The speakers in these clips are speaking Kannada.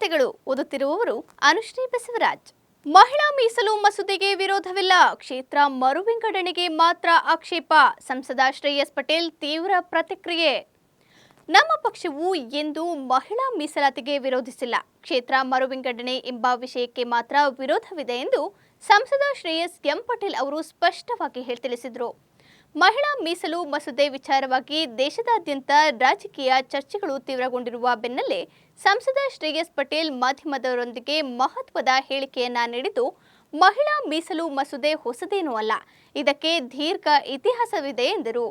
ವಾರ್ತೆಗಳು ಓದುತ್ತಿರುವವರು ಅನುಶ್ರೀ ಬಸವರಾಜ್. ಮಹಿಳಾ ಮೀಸಲು ಮಸೂದೆಗೆ ವಿರೋಧವಿಲ್ಲ, ಕ್ಷೇತ್ರ ಮರುವಿಂಗಡಣೆಗೆ ಮಾತ್ರ ಆಕ್ಷೇಪ. ಸಂಸದ ಶ್ರೇಯಸ್ ಪಟೇಲ್ ತೀವ್ರ ಪ್ರತಿಕ್ರಿಯೆ. ನಮ್ಮ ಪಕ್ಷವು ಎಂದು ಮಹಿಳಾ ಮೀಸಲಾತಿಗೆ ವಿರೋಧಿಸಿಲ್ಲ, ಕ್ಷೇತ್ರ ಮರುವಿಂಗಡಣೆ ಎಂಬ ವಿಷಯಕ್ಕೆ ಮಾತ್ರ ವಿರೋಧವಿದೆ ಎಂದು ಸಂಸದ ಶ್ರೇಯಸ್ ಎಂ ಪಟೇಲ್ ಅವರು ಸ್ಪಷ್ಟವಾಗಿ ತಿಳಿಸಿದರು. ಮಹಿಳಾ ಮೀಸಲು ಮಸೂದೆ ವಿಚಾರವಾಗಿ ದೇಶದಾದ್ಯಂತ ರಾಜಕೀಯ ಚರ್ಚೆಗಳು ತೀವ್ರಗೊಂಡಿರುವ ಬೆನ್ನಲ್ಲೇ ಸಂಸದ ಶ್ರೇಯಸ್ ಪಟೇಲ್ ಮಾಧ್ಯಮದವರೊಂದಿಗೆ ಮಹತ್ವದ ಹೇಳಿಕೆಯನ್ನ ನೀಡಿದ್ದು, ಮಹಿಳಾ ಮೀಸಲು ಮಸೂದೆ ಹೊಸದೇನೂ ಅಲ್ಲ, ಇದಕ್ಕೆ ದೀರ್ಘ ಇತಿಹಾಸವಿದೆ ಎಂದರು.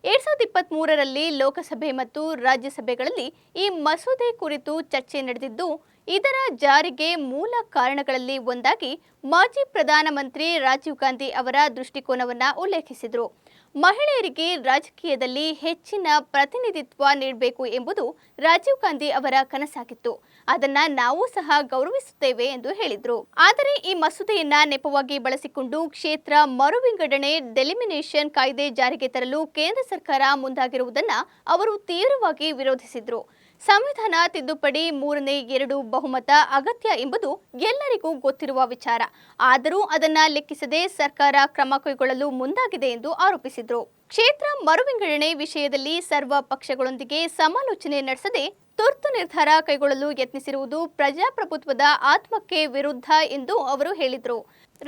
2023ರಲ್ಲಿ ಲೋಕಸಭೆ ಮತ್ತು ರಾಜ್ಯಸಭೆಗಳಲ್ಲಿ ಈ ಮಸೂದೆ ಕುರಿತು ಚರ್ಚೆ ನಡೆದಿದ್ದು, ಇದರ ಜಾರಿಗೆ ಮೂಲ ಕಾರಣಗಳಲ್ಲಿ ಒಂದಾಗಿ ಮಾಜಿ ಪ್ರಧಾನಮಂತ್ರಿ ರಾಜೀವ್ ಗಾಂಧಿ ಅವರ ದೃಷ್ಟಿಕೋನವನ್ನು ಉಲ್ಲೇಖಿಸಿದರು. ಮಹಿಳೆಯರಿಗೆ ರಾಜಕೀಯದಲ್ಲಿ ಹೆಚ್ಚಿನ ಪ್ರತಿನಿಧಿತ್ವ ನೀಡಬೇಕು ಎಂಬುದು ರಾಜೀವ್ ಗಾಂಧಿ ಅವರ ಕನಸಾಗಿತ್ತು. ಅದನ್ನ ನಾವು ಸಹ ಗೌರವಿಸುತ್ತೇವೆ ಎಂದು ಹೇಳಿದರು. ಆದರೆ ಈ ಮಸೂದೆಯನ್ನ ನೆಪವಾಗಿ ಬಳಸಿಕೊಂಡು ಕ್ಷೇತ್ರ ಮರುವಿಂಗಡಣೆ ಡೆಲಿಮಿನೇಷನ್ ಕಾಯ್ದೆ ಜಾರಿಗೆ ತರಲು ಕೇಂದ್ರ ಸರ್ಕಾರ ಮುಂದಾಗಿರುವುದನ್ನು ಅವರು ತೀವ್ರವಾಗಿ ವಿರೋಧಿಸಿದರು. ಸಂವಿಧಾನ ತಿದ್ದುಪಡಿ 3/2 ಬಹುಮತ ಅಗತ್ಯ ಎಂಬುದು ಎಲ್ಲರಿಗೂ ಗೊತ್ತಿರುವ ವಿಚಾರ. ಆದರೂ ಅದನ್ನ ಲೆಕ್ಕಿಸದೆ ಸರ್ಕಾರ ಕ್ರಮ ಕೈಗೊಳ್ಳಲು ಮುಂದಾಗಿದೆ ಎಂದು ಆರೋಪಿಸಿದರು. ಕ್ಷೇತ್ರ ಮರುವಿಂಗಡಣೆ ವಿಷಯದಲ್ಲಿ ಸರ್ವ ಪಕ್ಷಗಳೊಂದಿಗೆ ಸಮಾಲೋಚನೆ ನಡೆಸದೆ ತುರ್ತು ನಿರ್ಧಾರ ಕೈಗೊಳ್ಳಲು ಯತ್ನಿಸಿರುವುದು ಪ್ರಜಾಪ್ರಭುತ್ವದ ಆತ್ಮಕ್ಕೆ ವಿರುದ್ಧ ಎಂದು ಅವರು ಹೇಳಿದರು.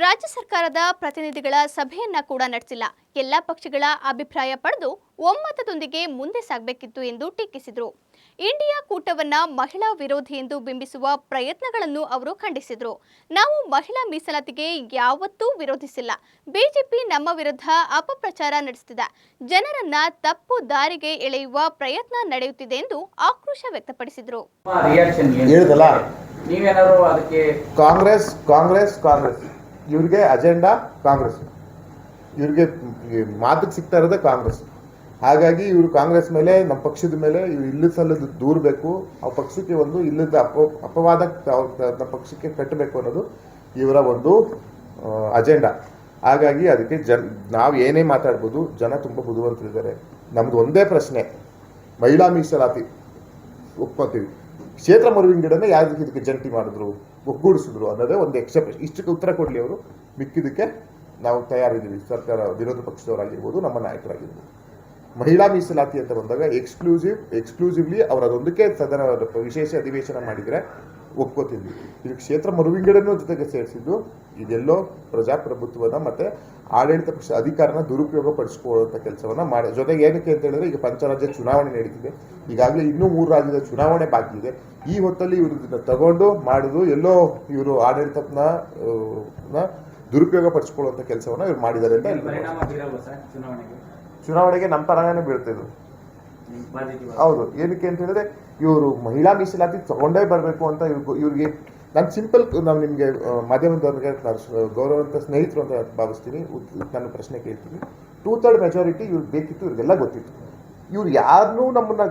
ರಾಜ್ಯ ಸರ್ಕಾರದ ಪ್ರತಿನಿಧಿಗಳ ಸಭೆಯನ್ನ ಕೂಡ ನಡೆಸಿಲ್ಲ, ಎಲ್ಲ ಪಕ್ಷಗಳ ಅಭಿಪ್ರಾಯ ಪಡೆದು ಒಮ್ಮತದೊಂದಿಗೆ ಮುಂದೆ ಸಾಗಬೇಕಿತ್ತು ಎಂದು ಟೀಕಿಸಿದರು. ಇಂಡಿಯಾ ಕೂಟವನ್ನ ಮಹಿಳಾ ವಿರೋಧಿ ಎಂದು ಬಿಂಬಿಸುವ ಪ್ರಯತ್ನಗಳನ್ನು ಅವರು ಖಂಡಿಸಿದರು. ನಾವು ಮಹಿಳಾ ಮೀಸಲಾತಿಗೆ ಯಾವತ್ತೂ ವಿರೋಧಿಸಿಲ್ಲ, ಬಿಜೆಪಿ ನಮ್ಮ ವಿರುದ್ಧ ಅಪಪ್ರಚಾರ ನಡೆಸುತ್ತಿದೆ, ಜನರನ್ನ ತಪ್ಪು ದಾರಿಗೆ ಎಳೆಯುವ ಪ್ರಯತ್ನ ನಡೆಯುತ್ತಿದೆ ಎಂದು ಆಕ್ರೋಶ ವ್ಯಕ್ತಪಡಿಸಿದರು. ಕಾಂಗ್ರೆಸ್ ಇವ್ರಿಗೆ ಅಜೆಂಡಾ ಕಾಂಗ್ರೆಸ್, ಇವ್ರಿಗೆ ಮಾತಿಗೆ ಸಿಗ್ತಾ ಇರೋದೇ ಕಾಂಗ್ರೆಸ್. ಹಾಗಾಗಿ ಇವರು ಕಾಂಗ್ರೆಸ್ ಮೇಲೆ, ನಮ್ಮ ಪಕ್ಷದ ಮೇಲೆ ಇವ್ರು ಇಲ್ಲದ ಸಲ್ಲದ ದೂರಬೇಕು, ಆ ಪಕ್ಷಕ್ಕೆ ಒಂದು ಇಲ್ಲದ ಅಪವಾದ ನಮ್ಮ ಪಕ್ಷಕ್ಕೆ ಕಟ್ಟಬೇಕು ಅನ್ನೋದು ಇವರ ಒಂದು ಅಜೆಂಡಾ. ಹಾಗಾಗಿ ಅದಕ್ಕೆ ನಾವು ಏನೇ ಮಾತಾಡ್ಬೋದು, ಜನ ತುಂಬ ಬುದ್ಧಿವಂತರಿದ್ದಾರೆ. ನಮ್ದು ಒಂದೇ ಪ್ರಶ್ನೆ, ಮಹಿಳಾ ಮೀಸಲಾತಿ ಒಪ್ಕೋತೀವಿ, ಕ್ಷೇತ್ರ ಮರುವಿಂಗಡಣೆ ಯಾವ್ದಕ್ಕೆ ಇದಕ್ಕೆ ಜಂಟಿ ಮಾಡಿದ್ರು, ಒಗ್ಗೂಡಿಸಿದ್ರು ಅನ್ನೋದೇ ಒಂದು ಎಕ್ಸೆಪ್ಷನ್. ಇಷ್ಟಕ್ಕೆ ಉತ್ತರ ಕೊಡಲಿ ಅವರು, ಮಿಕ್ಕಿದ್ದಕ್ಕೆ ನಾವು ತಯಾರಿದ್ದೀವಿ. ಸರ್ಕಾರ ವಿರೋಧ ಪಕ್ಷದವರಾಗಿರ್ಬೋದು, ನಮ್ಮ ನಾಯಕರಾಗಿರ್ಬೋದು. ಮಹಿಳಾ ಮೀಸಲಾತಿ ಅಂತ ಬಂದಾಗ ಎಕ್ಸ್ಕ್ಲೂಸಿವ್ಲಿ ಅವರ ಅದೊಂದಕ್ಕೆ ಸದನ ವಿಶೇಷ ಅಧಿವೇಶನ ಮಾಡಿದರೆ ಒಪ್ಕೋತಿದ್ವಿ. ಇದು ಕ್ಷೇತ್ರ ಮರುವಿಂಗಡಣೆ ಜೊತೆಗೆ ಸೇರಿಸಿದ್ದು ಇದೆಲ್ಲೋ ಪ್ರಜಾಪ್ರಭುತ್ವದ ಮತ್ತೆ ಆಡಳಿತ ಪಕ್ಷ ಅಧಿಕಾರನ ದುರುಪಯೋಗ ಪಡಿಸ್ಕೊಳ್ಳುವಂಥ ಕೆಲಸವನ್ನ ಮಾಡಿ. ಜೊತೆಗೆ ಏನಕ್ಕೆ ಅಂತ ಹೇಳಿದ್ರೆ, ಈಗ ಪಂಚರಾಜ್ಯ ಚುನಾವಣೆ ನಡೀತಿದೆ, ಈಗಾಗಲೇ ಇನ್ನೂ 3 ರಾಜ್ಯದ ಚುನಾವಣೆ ಬಾಕಿ ಇದೆ. ಈ ಹೊತ್ತಲ್ಲಿ ಇವರು ತಗೊಂಡು ಮಾಡುದು ಎಲ್ಲೋ ಇವರು ಆಡಳಿತನ ದುರುಪಯೋಗ ಪಡಿಸ್ಕೊಳ್ಳುವಂಥ ಕೆಲಸವನ್ನ ಇವ್ರು ಮಾಡಿದ್ದಾರೆ ಅಂತ ಚುನಾವಣೆಗೆ ನಮ್ಮ ತರಾನೇ ಬೀಳ್ತಿದ್ರು. ಹೌದು, ಏನಕ್ಕೆ ಅಂತ ಹೇಳಿದ್ರೆ ಇವರು ಮಹಿಳಾ ಮೀಸಲಾತಿ ತಗೊಂಡೇ ಬರಬೇಕು ಅಂತ ಇವ್ರಿಗೆ ನಾನು ಸಿಂಪಲ್, ನಾನು ನಿಮಗೆ ಮಾಧ್ಯಮದವ್ರಿಗೆ ಗೌರವಂತ ಸ್ನೇಹಿತರು ಅಂತ ಭಾವಿಸ್ತೀನಿ. ನಾನು ಪ್ರಶ್ನೆ ಕೇಳ್ತೀನಿ, 2/3 ಮೆಜಾರಿಟಿ ಇವ್ರಿಗೆ ಬೇಕಿತ್ತು, ಇವ್ರಿಗೆಲ್ಲ ಗೊತ್ತಿತ್ತು. ಇವ್ರು ಯಾರನ್ನೂ ನಮ್ಮನ್ನ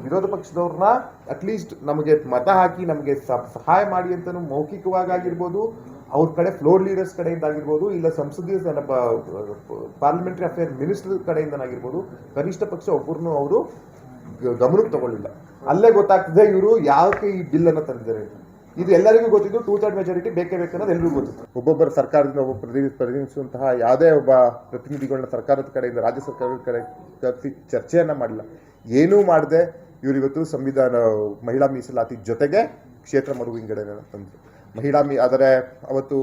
ವಿರೋಧ ಪಕ್ಷದವ್ರನ್ನ ಅಟ್ಲೀಸ್ಟ್ ನಮಗೆ ಮತ ಹಾಕಿ ನಮಗೆ ಸಹಾಯ ಮಾಡಿ ಅಂತಲೂ ಮೌಖಿಕವಾಗಿರ್ಬೋದು, ಅವ್ರ ಕಡೆ ಫ್ಲೋರ್ ಲೀಡರ್ಸ್ ಕಡೆಯಿಂದ ಆಗಿರ್ಬೋದು, ಇಲ್ಲ ಸಂಸದೀಯ ಪಾರ್ಲಿಮೆಂಟರಿ ಅಫೇರ್ ಮಿನಿಸ್ಟರ್ ಕಡೆಯಿಂದನಾಗಿರ್ಬೋದು, ಕನಿಷ್ಠ ಪಕ್ಷ ಒಬ್ಬರನ್ನು ಅವರು ಗಮನಕ್ಕೆ ತಗೊಳ್ಳಿಲ್ಲ. ಅಲ್ಲೇ ಗೊತ್ತಾಗ್ತದೆ ಇವರು ಯಾಕೆ ಈ ಬಿಲ್ ಅನ್ನು ತಂದಿದ್ದಾರೆ. ಇದು ಎಲ್ಲರಿಗೂ ಗೊತ್ತಿದ್ದು, 2/3 ಮೆಜಾರಿಟಿ ಬೇಕೇ ಬೇಕನ್ನೋದು ಎಲ್ಲರಿಗೂ ಗೊತ್ತಿತ್ತು. ಒಬ್ಬೊಬ್ಬರ ಸರ್ಕಾರದಿಂದ ಒಬ್ಬ ಪ್ರತಿನಿಧಿಸುವಂತಹ ಯಾವುದೇ ಒಬ್ಬ ಪ್ರತಿನಿಧಿಗಳನ್ನ ಸರ್ಕಾರದ ಕಡೆಯಿಂದ, ರಾಜ್ಯ ಸರ್ಕಾರದ ಕಡೆ ಕರೆಸಿ ಚರ್ಚೆಯನ್ನ ಮಾಡಿಲ್ಲ, ಏನೂ ಮಾಡದೆ ಇವರು ಇವತ್ತು ಮಹಿಳಾ ಮೀಸಲಾತಿ ಜೊತೆಗೆ ಕ್ಷೇತ್ರ ಮರು ವಿಂಗಡಣೆ ತಂದರು. ಆದರೆ ಅವತ್ತು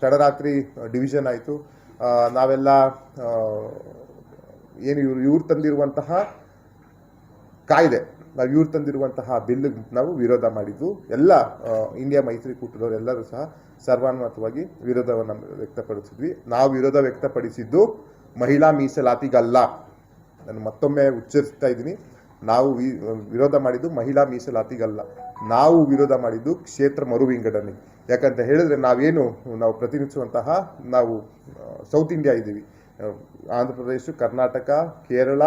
ತಡರಾತ್ರಿ ಡಿವಿಷನ್ ಆಯಿತು. ನಾವೆಲ್ಲ ಏನು ಇವ್ರು ತಂದಿರುವಂತಹ ಕಾಯ್ದೆ, ಇವ್ರು ತಂದಿರುವಂತಹ ಬಿಲ್ ನಾವು ವಿರೋಧ ಮಾಡಿದ್ದು. ಎಲ್ಲ ಇಂಡಿಯಾ ಮೈತ್ರಿಕೂಟದವರು ಎಲ್ಲರೂ ಸಹ ಸರ್ವಾನುಮತವಾಗಿ ವಿರೋಧವನ್ನು ವ್ಯಕ್ತಪಡಿಸಿದ್ವಿ. ನಾವು ವಿರೋಧ ವ್ಯಕ್ತಪಡಿಸಿದ್ದು ಮಹಿಳಾ ಮೀಸಲಾತಿಗಲ್ಲ. ನಾನು ಮತ್ತೊಮ್ಮೆ ಉಚ್ಚರಿಸ್ತಾ ಇದ್ದೀನಿ, ನಾವು ವಿರೋಧ ಮಾಡಿದ್ದು ಮಹಿಳಾ ಮೀಸಲಾತಿಗಲ್ಲ, ನಾವು ವಿರೋಧ ಮಾಡಿದ್ದು ಕ್ಷೇತ್ರ ಮರು ವಿಂಗಡಣೆ. ಯಾಕಂತ ಹೇಳಿದ್ರೆ ನಾವು ಪ್ರತಿನಿಧಿಸುವಂತಹ ನಾವು ಸೌತ್ ಇಂಡಿಯಾ ಇದ್ದೀವಿ. ಆಂಧ್ರ ಪ್ರದೇಶ, ಕರ್ನಾಟಕ, ಕೇರಳ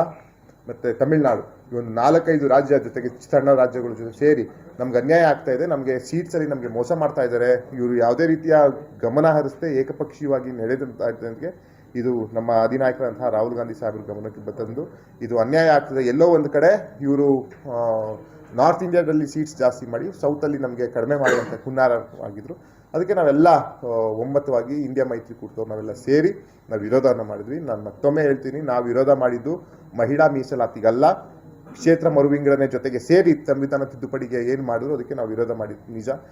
ಮತ್ತು ತಮಿಳುನಾಡು, ಈ ಒಂದು 4-5 ರಾಜ್ಯ ಜೊತೆಗೆ ಸಣ್ಣ ರಾಜ್ಯಗಳ ಜೊತೆ ಸೇರಿ ನಮ್ಗೆ ಅನ್ಯಾಯ ಆಗ್ತಾ ಇದೆ. ನಮಗೆ ಸೀಟ್ಸಲ್ಲಿ ನಮಗೆ ಮೋಸ ಮಾಡ್ತಾ ಇದ್ದಾರೆ. ಇವರು ಯಾವುದೇ ರೀತಿಯ ಗಮನ ಹರಿಸದೆ ಏಕಪಕ್ಷೀಯವಾಗಿ ನಡೆದಂತೆ ಇದು ನಮ್ಮ ಅಧಿನಾಯಕರಂತಹ ರಾಹುಲ್ ಗಾಂಧಿ ಸಾಹೇಬ್ರ ಗಮನಕ್ಕೆ ತಂದು ಇದು ಅನ್ಯಾಯ ಆಗ್ತದೆ. ಎಲ್ಲೋ ಒಂದು ಕಡೆ ಇವರು ನಾರ್ತ್ ಇಂಡಿಯಾದಲ್ಲಿ ಸೀಟ್ಸ್ ಜಾಸ್ತಿ ಮಾಡಿ ಸೌತಲ್ಲಿ ನಮಗೆ ಕಡಿಮೆ ಮಾಡುವಂಥ ಹುನ್ನಾರವಾಗಿದ್ದರು. ಅದಕ್ಕೆ ನಾವೆಲ್ಲ ಒಮ್ಮತವಾಗಿ ಇಂಡಿಯಾ ಮೈತ್ರಿಕೂಟದವ್ರು ನಾವೆಲ್ಲ ಸೇರಿ ನಾವು ವಿರೋಧವನ್ನು ಮಾಡಿದ್ವಿ. ನಾನು ಮತ್ತೊಮ್ಮೆ ಹೇಳ್ತೀನಿ, ನಾವು ವಿರೋಧ ಮಾಡಿದ್ದು ಮಹಿಳಾ ಮೀಸಲಾತಿಗಲ್ಲ, ಕ್ಷೇತ್ರ ಮರುವಿಂಗಡಣೆ ಜೊತೆಗೆ ಸೇರಿ ಸಂವಿಧಾನ ತಿದ್ದುಪಡಿಗೆ ಏನು ಮಾಡಿದ್ರು ಅದಕ್ಕೆ ನಾವು ವಿರೋಧ ಮಾಡಿದ್ದು ನಿಜ.